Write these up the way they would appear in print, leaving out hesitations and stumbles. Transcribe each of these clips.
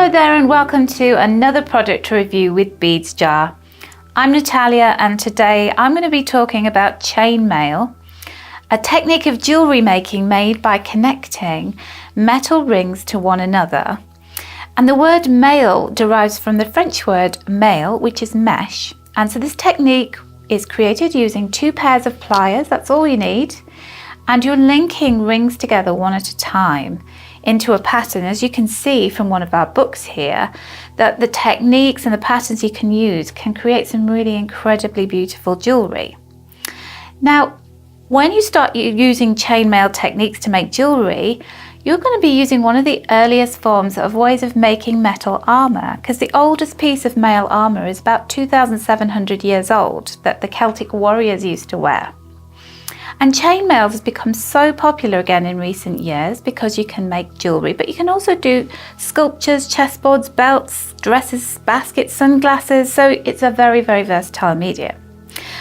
Hello there and welcome to another product review with Beads Jar. I'm Natalia and today I'm going to be talking about chainmail, a technique of jewellery making made by connecting metal rings to one another. And the word maille derives from the French word maille, which is mesh. And so this technique is created using 2 pairs of pliers, that's all you need. And you're linking rings together one at a time into a pattern. As you can see from one of our books here, that the techniques and the patterns you can use can create some really incredibly beautiful jewellery. Now, when you start using chainmail techniques to make jewellery, you're going to be using one of the earliest forms of ways of making metal armour, because the oldest piece of mail armour is about 2,700 years old that the Celtic warriors used to wear. And chainmail has become so popular again in recent years because you can make jewellery, but you can also do sculptures, chessboards, belts, dresses, baskets, sunglasses, so it's a very, very versatile medium.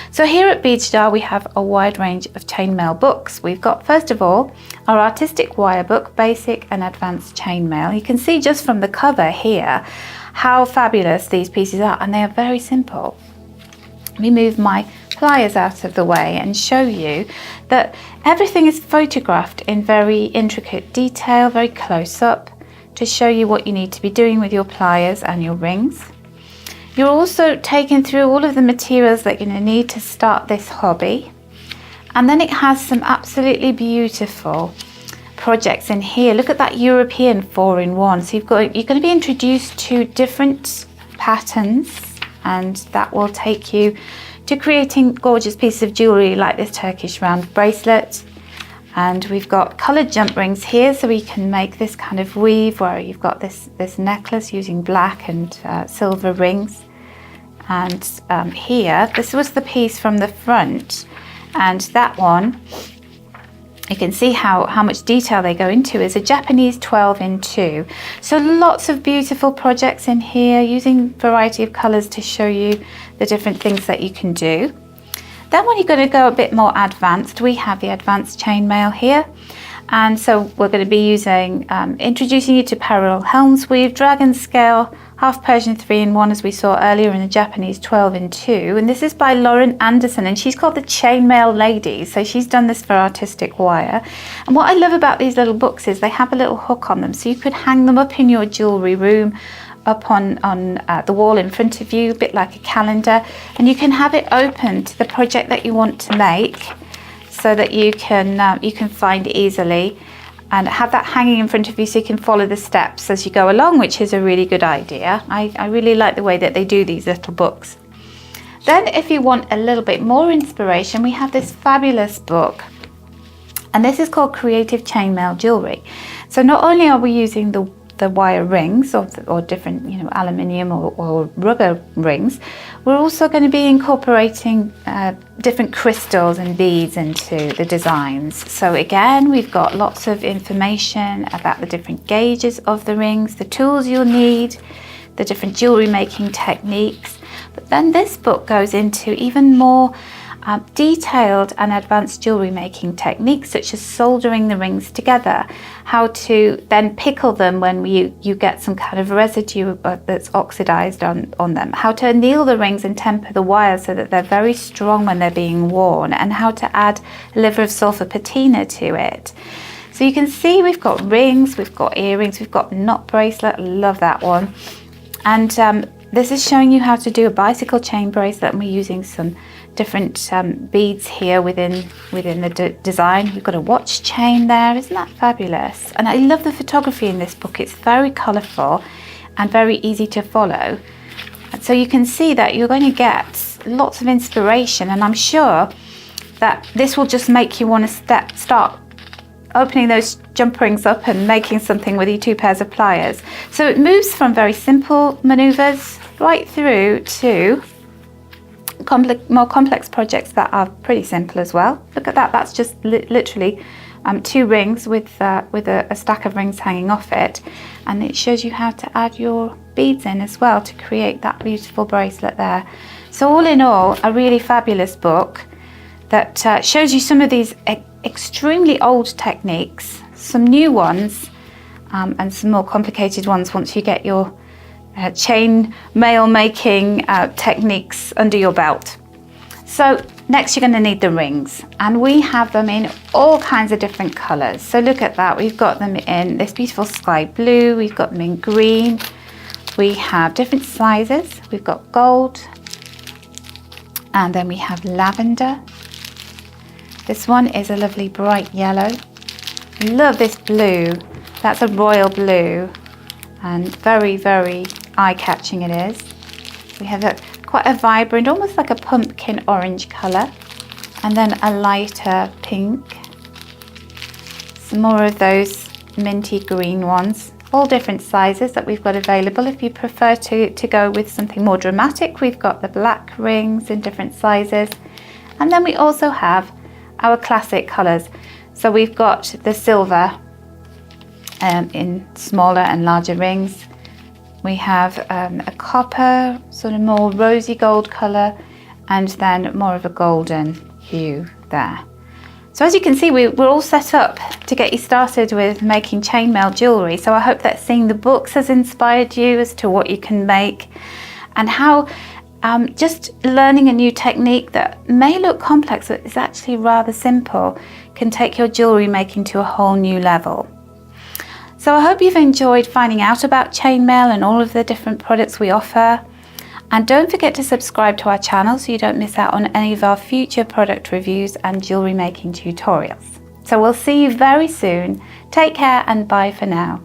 So here at Beads Jar we have a wide range of chainmail books. We've got, first of all, our artistic wire book, Basic and Advanced Chainmail. You can see just from the cover here how fabulous these pieces are, and they are very simple. Let me move my pliers out of the way and show you that everything is photographed in very intricate detail, very close up, to show you what you need to be doing with your pliers and your rings. You're also taken through all of the materials that you're going to need to start this hobby, and then it has some absolutely beautiful projects in here. Look at that European 4-in-1. So you're going to be introduced to different patterns, and that will take you to creating gorgeous pieces of jewellery like this Turkish round bracelet. And we've got coloured jump rings here, so we can make this kind of weave where you've got this necklace using black and silver rings. And here, this was the piece from the front, and that one, you can see how much detail they go into, is a Japanese 12-in-2. So lots of beautiful projects in here, using a variety of colours to show you the different things that you can do. Then when you're going to go a bit more advanced, we have the advanced chainmail here. And so we're going to be using, introducing you to parallel helms weave, dragon scale, half Persian 3-in-1 as we saw earlier in the Japanese 12-in-2. And this is by Lauren Anderson, and she's called the Chainmail Lady. So she's done this for artistic wire. And what I love about these little books is they have a little hook on them, so you could hang them up in your jewellery room, up on the wall in front of you, a bit like a calendar, and you can have it open to the project that you want to make, so that you can find it easily and have that hanging in front of you so you can follow the steps as you go along, which is a really good idea. I really like the way that they do these little books. Then if you want a little bit more inspiration, we have this fabulous book, and this is called Creative Chainmail Jewellery. So not only are we using the wire rings or different aluminium or rubber rings, we're also going to be incorporating different crystals and beads into the designs. So again, we've got lots of information about the different gauges of the rings, the tools you'll need, the different jewellery making techniques. But then this book goes into even more detailed and advanced jewellery making techniques, such as soldering the rings together, how to then pickle them when you get some kind of residue that's oxidized on them, how to anneal the rings and temper the wires so that they're very strong when they're being worn, and how to add a liver of sulfur patina to it. So you can see we've got rings, we've got earrings, we've got knot bracelet, love that one. And this is showing you how to do a bicycle chain bracelet, and we're using some different beads here within the design. We've got a watch chain there, isn't that fabulous? And I love the photography in this book. It's very colourful and very easy to follow. And so you can see that you're going to get lots of inspiration, and I'm sure that this will just make you want to start opening those jump rings up and making something with your 2 pairs of pliers. So it moves from very simple manoeuvres right through to more complex projects that are pretty simple as well. Look at that, that's just literally 2 rings with a stack of rings hanging off it, and it shows you how to add your beads in as well to create that beautiful bracelet there. So all in all, a really fabulous book that shows you some of these extremely old techniques, some new ones, and some more complicated ones once you get your chainmail making techniques under your belt. So next you're going to need the rings, and we have them in all kinds of different colours. So look at that, we've got them in this beautiful sky blue, we've got them in green, we have different sizes, we've got gold, and then we have lavender. This one is a lovely bright yellow. I love this blue, that's a royal blue, and very, very eye-catching it is. We have quite a vibrant, almost like a pumpkin orange colour, and then a lighter pink. Some more of those minty green ones, all different sizes that we've got available. If you prefer to go with something more dramatic, we've got the black rings in different sizes, and then we also have our classic colours. So we've got the silver in smaller and larger rings. We have a copper, sort of more rosy gold colour, and then more of a golden hue there. So as you can see, we're all set up to get you started with making chainmail jewellery. So I hope that seeing the books has inspired you as to what you can make, and how just learning a new technique that may look complex but is actually rather simple can take your jewellery making to a whole new level. So I hope you've enjoyed finding out about chainmail and all of the different products we offer. And don't forget to subscribe to our channel so you don't miss out on any of our future product reviews and jewellery making tutorials. So we'll see you very soon. Take care and bye for now.